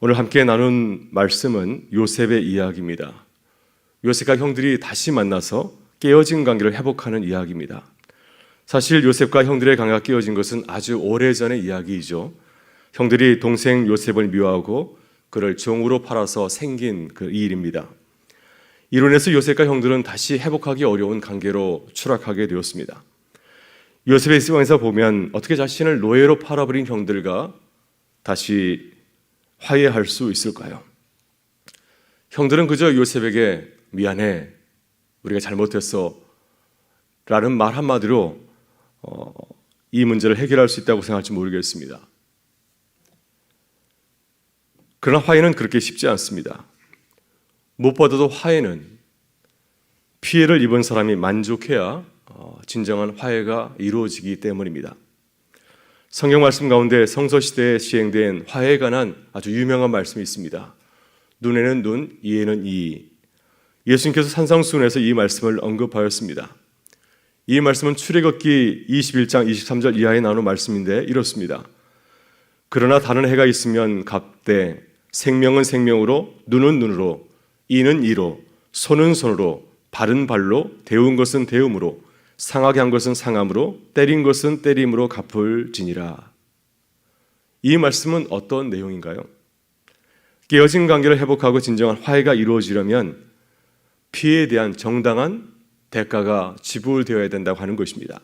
오늘 함께 나눈 말씀은 요셉의 이야기입니다. 요셉과 형들이 다시 만나서 깨어진 관계를 회복하는 이야기입니다. 사실 요셉과 형들의 관계가 깨어진 것은 아주 오래전의 이야기이죠. 형들이 동생 요셉을 미워하고 그를 종으로 팔아서 생긴 그 일입니다. 이로 인해서 요셉과 형들은 다시 회복하기 어려운 관계로 추락하게 되었습니다. 요셉의 상황에서 보면 어떻게 자신을 노예로 팔아버린 형들과 다시 화해할 수 있을까요? 형들은 그저 요셉에게 미안해, 우리가 잘못했어 라는 말 한마디로 이 문제를 해결할 수 있다고 생각할지 모르겠습니다. 그러나 화해는 그렇게 쉽지 않습니다. 무엇보다도 화해는 피해를 입은 사람이 만족해야 진정한 화해가 이루어지기 때문입니다. 성경 말씀 가운데 성서시대에 시행된 화해에 관한 아주 유명한 말씀이 있습니다. 눈에는 눈, 이에는 이. 예수님께서 산상수훈에서 이 말씀을 언급하였습니다. 이 말씀은 출애굽기 21장 23절 이하에 나오는 말씀인데 이렇습니다. 그러나 다른 해가 있으면 갑되 생명은 생명으로, 눈은 눈으로, 이는 이로, 손은 손으로, 발은 발로, 데운 것은 데움으로, 상하게 한 것은 상함으로, 때린 것은 때림으로 갚을지니라. 이 말씀은 어떤 내용인가요? 깨어진 관계를 회복하고 진정한 화해가 이루어지려면 피해에 대한 정당한 대가가 지불되어야 된다고 하는 것입니다.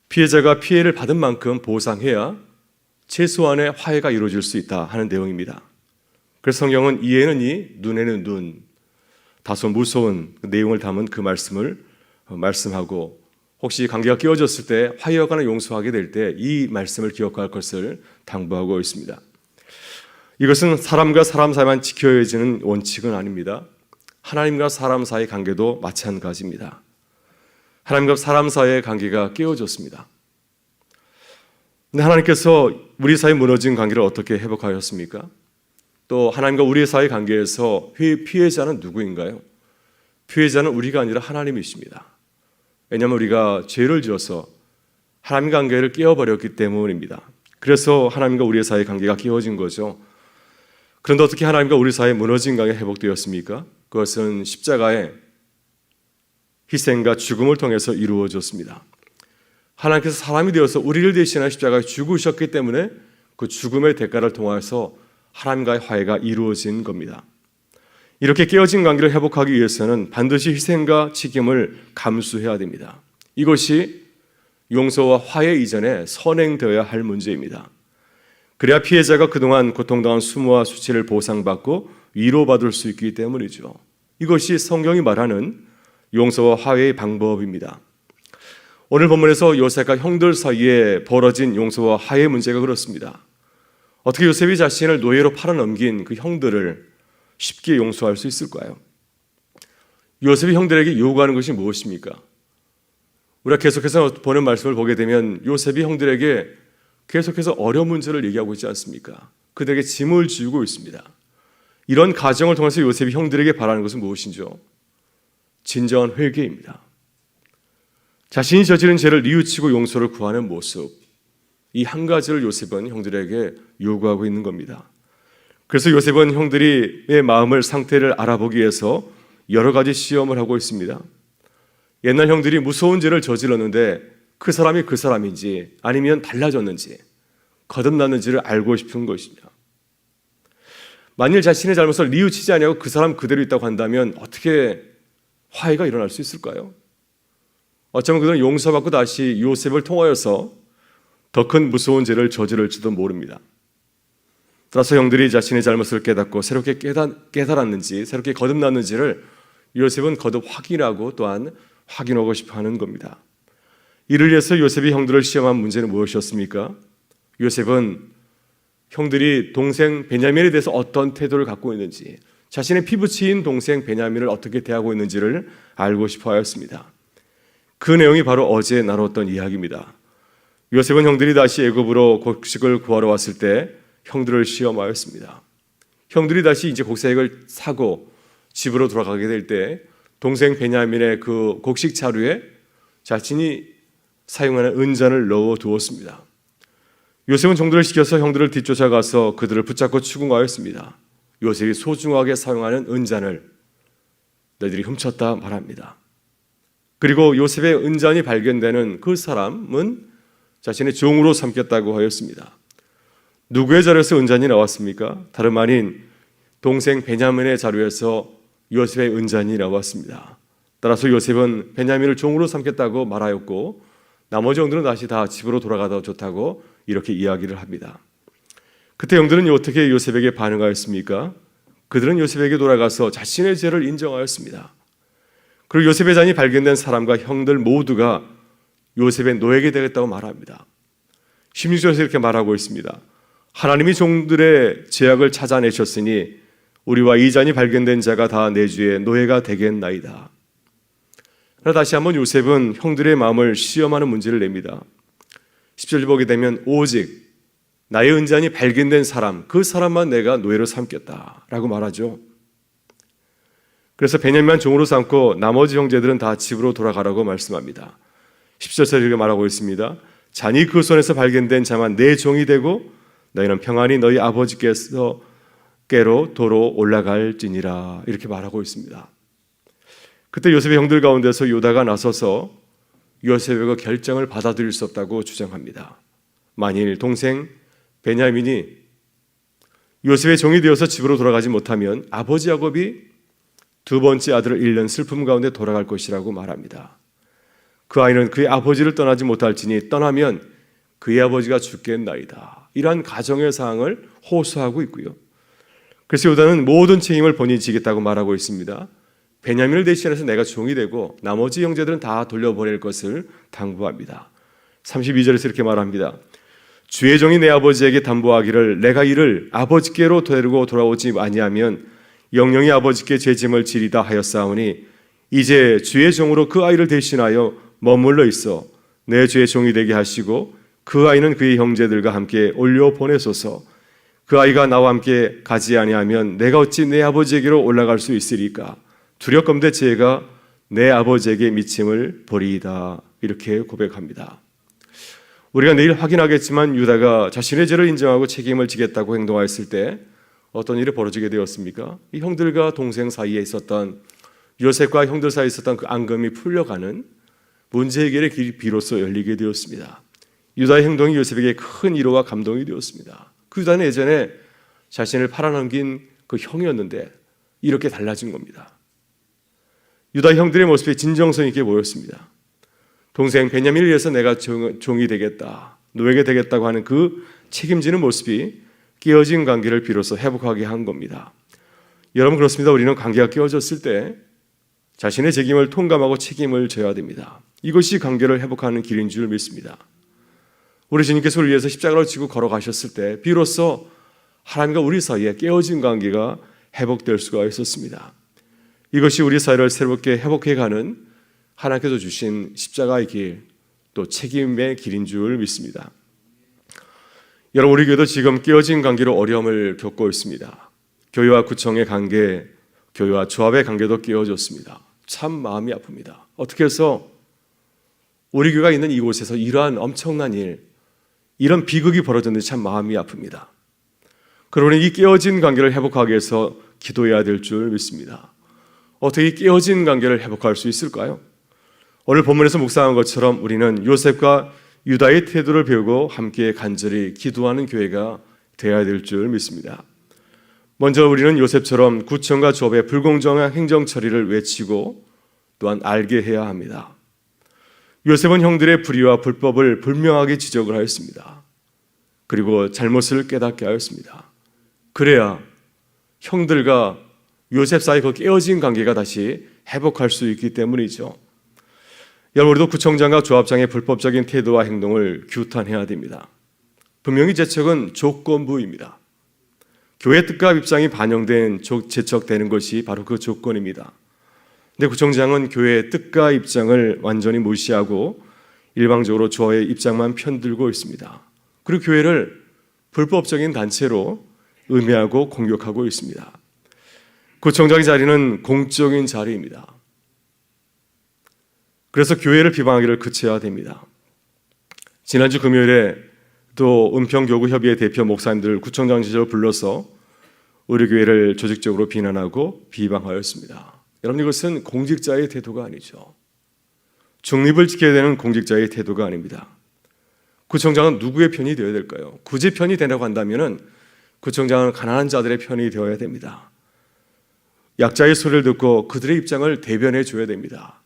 피해자가 피해를 받은 만큼 보상해야 최소한의 화해가 이루어질 수 있다 하는 내용입니다. 그래서 성경은 이에는 이, 눈에는 눈, 다소 무서운 내용을 담은 그 말씀을 말씀하고 혹시 관계가 깨어졌을 때 화해하거나 용서하게 될 때 이 말씀을 기억할 것을 당부하고 있습니다. 이것은 사람과 사람 사이만 지켜야지는 원칙은 아닙니다. 하나님과 사람 사이의 관계도 마찬가지입니다. 하나님과 사람 사이의 관계가 깨어졌습니다. 근데 하나님께서 우리 사이 무너진 관계를 어떻게 회복하였습니까? 또 하나님과 우리 사이 관계에서 피해자는 누구인가요? 피해자는 우리가 아니라 하나님이십니다. 왜냐하면 우리가 죄를 지어서 하나님 관계를 깨어버렸기 때문입니다. 그래서 하나님과 우리 사이의 관계가 깨어진 거죠. 그런데 어떻게 하나님과 우리 사이의 무너진 관계가 회복되었습니까? 그것은 십자가의 희생과 죽음을 통해서 이루어졌습니다. 하나님께서 사람이 되어서 우리를 대신하여 십자가에 죽으셨기 때문에 그 죽음의 대가를 통해서 하나님과의 화해가 이루어진 겁니다. 이렇게 깨어진 관계를 회복하기 위해서는 반드시 희생과 책임을 감수해야 됩니다. 이것이 용서와 화해 이전에 선행되어야 할 문제입니다. 그래야 피해자가 그동안 고통당한 수모와 수치를 보상받고 위로받을 수 있기 때문이죠. 이것이 성경이 말하는 용서와 화해의 방법입니다. 오늘 본문에서 요셉과 형들 사이에 벌어진 용서와 화해 문제가 그렇습니다. 어떻게 요셉이 자신을 노예로 팔아넘긴 그 형들을 쉽게 용서할 수 있을까요? 요셉이 형들에게 요구하는 것이 무엇입니까? 우리가 계속해서 보는 말씀을 보게 되면 요셉이 형들에게 계속해서 어려운 문제를 얘기하고 있지 않습니까? 그들에게 짐을 지우고 있습니다. 이런 가정을 통해서 요셉이 형들에게 바라는 것은 무엇인지요? 진정한 회개입니다. 자신이 저지른 죄를 뉘우치고 용서를 구하는 모습, 이 한 가지를 요셉은 형들에게 요구하고 있는 겁니다. 그래서 요셉은 형들의 마음을 상태를 알아보기 위해서 여러 가지 시험을 하고 있습니다. 옛날 형들이 무서운 죄를 저질렀는데 그 사람이 그 사람인지 아니면 달라졌는지 거듭났는지를 알고 싶은 것입니다. 만일 자신의 잘못을 뉘우치지 아니하고 그 사람 그대로 있다고 한다면 어떻게 화해가 일어날 수 있을까요? 어쩌면 그들은 용서받고 다시 요셉을 통하여서 더 큰 무서운 죄를 저지를지도 모릅니다. 따라서 형들이 자신의 잘못을 깨닫고 새롭게 깨달았는지 새롭게 거듭났는지를 요셉은 거듭 확인하고 또한 확인하고 싶어하는 겁니다. 이를 위해서 요셉이 형들을 시험한 문제는 무엇이었습니까? 요셉은 형들이 동생 베냐민에 대해서 어떤 태도를 갖고 있는지, 자신의 피부치인 동생 베냐민을 어떻게 대하고 있는지를 알고 싶어 하였습니다. 그 내용이 바로 어제 나눴던 이야기입니다. 요셉은 형들이 다시 애굽으로 곡식을 구하러 왔을 때 형들을 시험하였습니다. 형들이 다시 이제 곡식을 사고 집으로 돌아가게 될 때 동생 베냐민의 그 곡식 자루에 자신이 사용하는 은잔을 넣어 두었습니다. 요셉은 종들을 시켜서 형들을 뒤쫓아가서 그들을 붙잡고 추궁하였습니다. 요셉이 소중하게 사용하는 은잔을 너희들이 훔쳤다 말합니다. 그리고 요셉의 은잔이 발견되는 그 사람은 자신의 종으로 삼겠다고 하였습니다. 누구의 자료에서 은잔이 나왔습니까? 다름 아닌 동생 베냐민의 자료에서 요셉의 은잔이 나왔습니다. 따라서 요셉은 베냐민을 종으로 삼겠다고 말하였고 나머지 형들은 다시 다 집으로 돌아가도 좋다고 이렇게 이야기를 합니다. 그때 형들은 어떻게 요셉에게 반응하였습니까? 그들은 요셉에게 돌아가서 자신의 죄를 인정하였습니다. 그리고 요셉의 잔이 발견된 사람과 형들 모두가 요셉의 노예가 되겠다고 말합니다. 16절에서 이렇게 말하고 있습니다. 하나님이 종들의 죄악을 찾아내셨으니 우리와 이 잔이 발견된 자가 다 내 주의 노예가 되겠나이다. 그러나 다시 한번 요셉은 형들의 마음을 시험하는 문제를 냅니다. 10절 보게 되면 오직 나의 은잔이 발견된 사람, 그 사람만 내가 노예로 삼겠다라고 말하죠. 그래서 베냐민만 종으로 삼고 나머지 형제들은 다 집으로 돌아가라고 말씀합니다. 10절에서 이렇게 말하고 있습니다. 잔이 그 손에서 발견된 자만 내 종이 되고 너희는 평안히 너희 아버지께서 께로 도로 올라갈지니라 이렇게 말하고 있습니다. 그때 요셉의 형들 가운데서 유다가 나서서 요셉의 결정을 받아들일 수 없다고 주장합니다. 만일 동생 베냐민이 요셉의 종이 되어서 집으로 돌아가지 못하면 아버지 야곱이 두 번째 아들을 잃는 슬픔 가운데 돌아갈 것이라고 말합니다. 그 아이는 그의 아버지를 떠나지 못할지니 떠나면 그의 아버지가 죽겠나이다. 이러한 가정의 사항을 호소하고 있고요. 그래서 유다는 모든 책임을 본인이 지겠다고 말하고 있습니다. 베냐민을 대신해서 내가 종이 되고 나머지 형제들은 다 돌려보낼 것을 당부합니다. 32절에서 이렇게 말합니다. 주의 종이 내 아버지에게 담보하기를 내가 이를 아버지께로 데리고 돌아오지 아니하면 영영이 아버지께 죄짐을 지리다 하였사오니 이제 주의 종으로 그 아이를 대신하여 머물러 있어 내 주의 종이 되게 하시고 그 아이는 그의 형제들과 함께 올려 보내소서. 그 아이가 나와 함께 가지 아니하면 내가 어찌 내 아버지에게로 올라갈 수 있으리까? 두렵건대 제가 내 아버지에게 미침을 보리이다. 이렇게 고백합니다. 우리가 내일 확인하겠지만 유다가 자신의 죄를 인정하고 책임을 지겠다고 행동하였을 때 어떤 일이 벌어지게 되었습니까? 이 형들과 동생 사이에 있었던 요셉과 형들 사이에 있었던 그 앙금이 풀려가는 문제 해결의 길이 비로소 열리게 되었습니다. 유다의 행동이 요셉에게 큰 위로와 감동이 되었습니다. 그 유다는 예전에 자신을 팔아넘긴 그 형이었는데 이렇게 달라진 겁니다. 유다 형들의 모습이 진정성 있게 보였습니다. 동생 베냐민을 위해서 내가 종이 되겠다, 노예가 되겠다고 하는 그 책임지는 모습이 깨어진 관계를 비로소 회복하게 한 겁니다. 여러분 그렇습니다. 우리는 관계가 깨어졌을 때 자신의 책임을 통감하고 책임을 져야 됩니다. 이것이 관계를 회복하는 길인 줄 믿습니다. 우리 주님께서 우리를 위해서 십자가를 지고 걸어가셨을 때 비로소 하나님과 우리 사이에 깨어진 관계가 회복될 수가 있었습니다. 이것이 우리 사이를 새롭게 회복해가는 하나님께서 주신 십자가의 길, 또 책임의 길인 줄 믿습니다. 여러분 우리 교회도 지금 깨어진 관계로 어려움을 겪고 있습니다. 교회와 구청의 관계, 교회와 조합의 관계도 깨어졌습니다. 참 마음이 아픕니다. 어떻게 해서 우리 교회가 있는 이곳에서 이러한 엄청난 일, 이런 비극이 벌어졌는지 참 마음이 아픕니다. 그러니 이 깨어진 관계를 회복하기 위해서 기도해야 될 줄 믿습니다. 어떻게 깨어진 관계를 회복할 수 있을까요? 오늘 본문에서 묵상한 것처럼 우리는 요셉과 유다의 태도를 배우고 함께 간절히 기도하는 교회가 되어야 될 줄 믿습니다. 먼저 우리는 요셉처럼 구청과 조합의 불공정한 행정 처리를 외치고 또한 알게 해야 합니다. 요셉은 형들의 불의와 불법을 분명하게 지적을 하였습니다. 그리고 잘못을 깨닫게 하였습니다. 그래야 형들과 요셉 사이 그 깨어진 관계가 다시 회복할 수 있기 때문이죠. 여러분 우리도 구청장과 조합장의 불법적인 태도와 행동을 규탄해야 됩니다. 분명히 제척은 조건부입니다. 교회 뜻과 입장이 반영된 제척되는 것이 바로 그 조건입니다. 근데 구청장은 교회의 뜻과 입장을 완전히 무시하고 일방적으로 조합의 입장만 편들고 있습니다. 그리고 교회를 불법적인 단체로 음해하고 공격하고 있습니다. 구청장의 자리는 공적인 자리입니다. 그래서 교회를 비방하기를 그쳐야 됩니다. 지난주 금요일에 또 은평교구협의회 대표 목사님들 구청장 시절 불러서 우리 교회를 조직적으로 비난하고 비방하였습니다. 여러분, 이것은 공직자의 태도가 아니죠. 중립을 지켜야 되는 공직자의 태도가 아닙니다. 구청장은 누구의 편이 되어야 될까요? 굳이 편이 되라고 한다면 구청장은 가난한 자들의 편이 되어야 됩니다. 약자의 소리를 듣고 그들의 입장을 대변해 줘야 됩니다.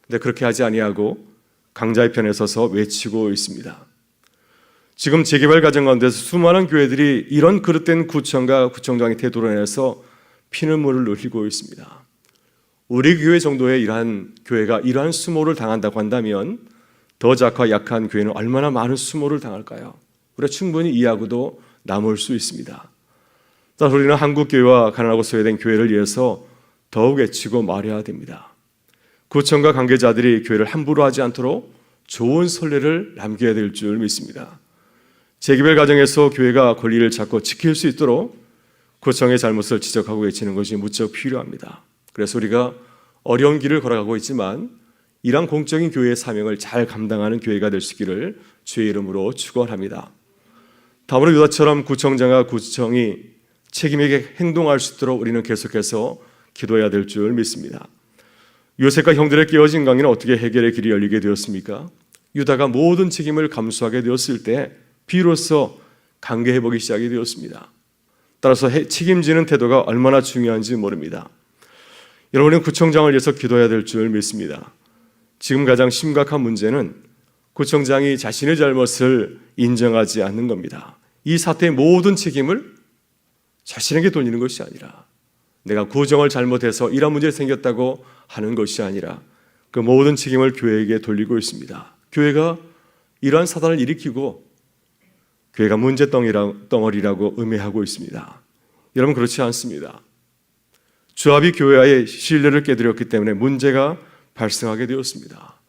근데 그렇게 하지 아니하고 강자의 편에 서서 외치고 있습니다. 지금 재개발 과정 가운데서 수많은 교회들이 이런 그릇된 구청과 구청장의 태도로 인해서 피눈물을 흘리고 있습니다. 우리 교회 정도의 이러한 교회가 이러한 수모를 당한다고 한다면 더 작고 약한 교회는 얼마나 많은 수모를 당할까요? 우리가 충분히 이해하고도 남을 수 있습니다. 따라서 우리는 한국교회와 가난하고 소외된 교회를 위해서 더욱 애치고 말해야 됩니다. 구청과 관계자들이 교회를 함부로 하지 않도록 좋은 선례를 남겨야 될 줄 믿습니다. 재개발 과정에서 교회가 권리를 찾고 지킬 수 있도록 구청의 잘못을 지적하고 외치는 것이 무척 필요합니다. 그래서 우리가 어려운 길을 걸어가고 있지만 이러한 공적인 교회의 사명을 잘 감당하는 교회가 될 수 있기를 주의 이름으로 축원합니다. 다음으로 유다처럼 구청장과 구청이 책임있게 행동할 수 있도록 우리는 계속해서 기도해야 될 줄 믿습니다. 요셉과 형들의 깨어진 관계는 어떻게 해결의 길이 열리게 되었습니까? 유다가 모든 책임을 감수하게 되었을 때 비로소 관계 회복이 시작이 되었습니다. 따라서 책임지는 태도가 얼마나 중요한지 모릅니다. 여러분은 구청장을 위해서 기도해야 될 줄 믿습니다. 지금 가장 심각한 문제는 구청장이 자신의 잘못을 인정하지 않는 겁니다. 이 사태의 모든 책임을 자신에게 돌리는 것이 아니라 내가 구청을 잘못해서 이런 문제가 생겼다고 하는 것이 아니라 그 모든 책임을 교회에게 돌리고 있습니다. 교회가 이러한 사단을 일으키고 교회가 문제덩어리라고 음해하고 있습니다. 여러분, 그렇지 않습니다. 주합이 교회와의 신뢰를 깨뜨렸기 때문에 문제가 발생하게 되었습니다.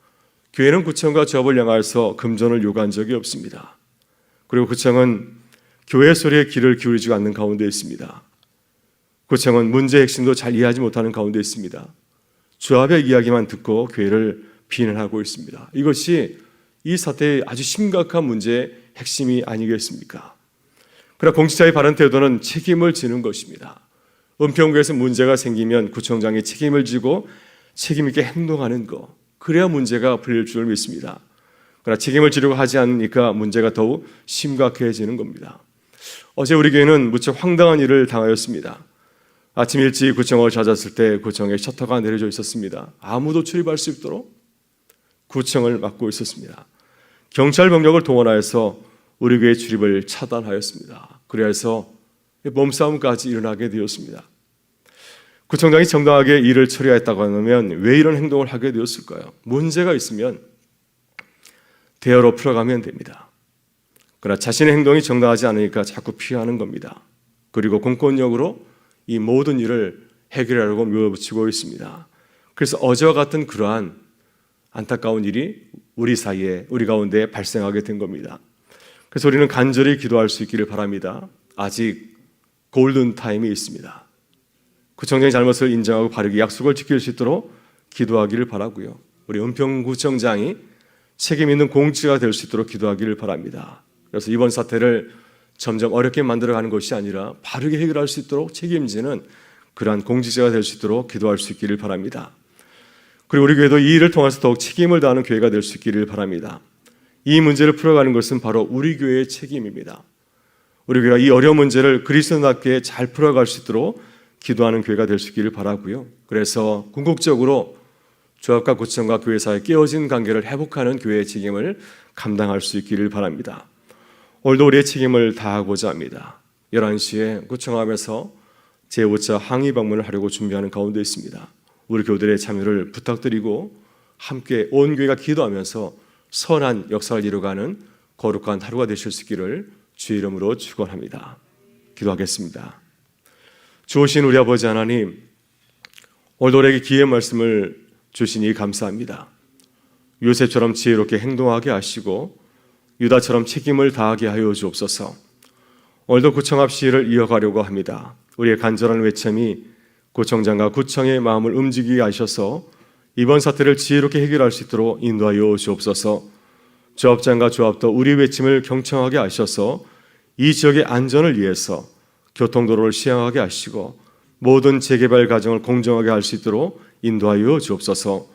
교회는 구청과 주합을 향해서 금전을 요구한 적이 없습니다. 그리고 구청은 교회의 소리에 귀를 기울이지 않는 가운데 있습니다. 구청은 문제의 핵심도 잘 이해하지 못하는 가운데 있습니다. 주합의 이야기만 듣고 교회를 비난하고 있습니다. 이것이 이 사태의 아주 심각한 문제의 핵심이 아니겠습니까? 그러나 공직자의 바른 태도는 책임을 지는 것입니다. 은평구에서 문제가 생기면 구청장이 책임을 지고 책임 있게 행동하는 것, 그래야 문제가 풀릴 줄 믿습니다. 그러나 책임을 지려고 하지 않으니까 문제가 더욱 심각해지는 겁니다. 어제 우리 교회는 무척 황당한 일을 당하였습니다. 아침 일찍 구청을 찾았을 때 구청에 셔터가 내려져 있었습니다. 아무도 출입할 수 없도록 구청을 막고 있었습니다. 경찰 병력을 동원하여서 우리 교회 출입을 차단하였습니다. 그래서 몸싸움까지 일어나게 되었습니다. 구청장이 정당하게 일을 처리했다고 하면 왜 이런 행동을 하게 되었을까요? 문제가 있으면 대화로 풀어가면 됩니다. 그러나 자신의 행동이 정당하지 않으니까 자꾸 피하는 겁니다. 그리고 공권력으로 이 모든 일을 해결하려고 밀어붙이고 있습니다. 그래서 어제와 같은 그러한 안타까운 일이 우리 사이에, 우리 가운데 발생하게 된 겁니다. 그래서 우리는 간절히 기도할 수 있기를 바랍니다. 아직 골든타임이 있습니다. 구청장의 잘못을 인정하고 바르게 약속을 지킬 수 있도록 기도하기를 바라고요. 우리 은평구청장이 책임 있는 공직자가 될 수 있도록 기도하기를 바랍니다. 그래서 이번 사태를 점점 어렵게 만들어가는 것이 아니라 바르게 해결할 수 있도록 책임지는 그러한 공직자가 될 수 있도록 기도할 수 있기를 바랍니다. 그리고 우리 교회도 이 일을 통해서 더욱 책임을 다하는 교회가 될 수 있기를 바랍니다. 이 문제를 풀어가는 것은 바로 우리 교회의 책임입니다. 우리 교회가 이 어려운 문제를 그리스도답게 잘 풀어갈 수 있도록 기도하는 교회가 될 수 있기를 바라고요. 그래서 궁극적으로 조합과 구청과 교회 사이에 깨어진 관계를 회복하는 교회의 책임을 감당할 수 있기를 바랍니다. 오늘도 우리의 책임을 다하고자 합니다. 11시에 구청함에서 제5차 항의 방문을 하려고 준비하는 가운데 있습니다. 우리 교우들의 참여를 부탁드리고 함께 온 교회가 기도하면서 선한 역사를 이루어가는 거룩한 하루가 되실 수 있기를 주의 이름으로 축원합니다. 기도하겠습니다. 주오신 우리 아버지 하나님, 오늘도 우리에게 기회의 말씀을 주시니 감사합니다. 요셉처럼 지혜롭게 행동하게 하시고 유다처럼 책임을 다하게 하여 주옵소서. 오늘도 구청합 시위를 이어가려고 합니다. 우리의 간절한 외침이 구청장과 구청의 마음을 움직이게 하셔서 이번 사태를 지혜롭게 해결할 수 있도록 인도하여 주옵소서. 조합장과 조합도 우리 외침을 경청하게 하셔서 이 지역의 안전을 위해서 교통도로를 시행하게 하시고 모든 재개발 과정을 공정하게 할 수 있도록 인도하여 주옵소서.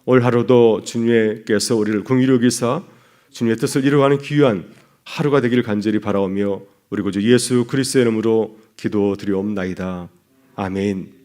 올 하루도 주님께서 우리를 긍휼히 여기사 주님의 뜻을 이루어가는 귀한 하루가 되기를 간절히 바라오며 우리 구주 예수 그리스도의 이름으로 기도드리옵나이다. 아멘.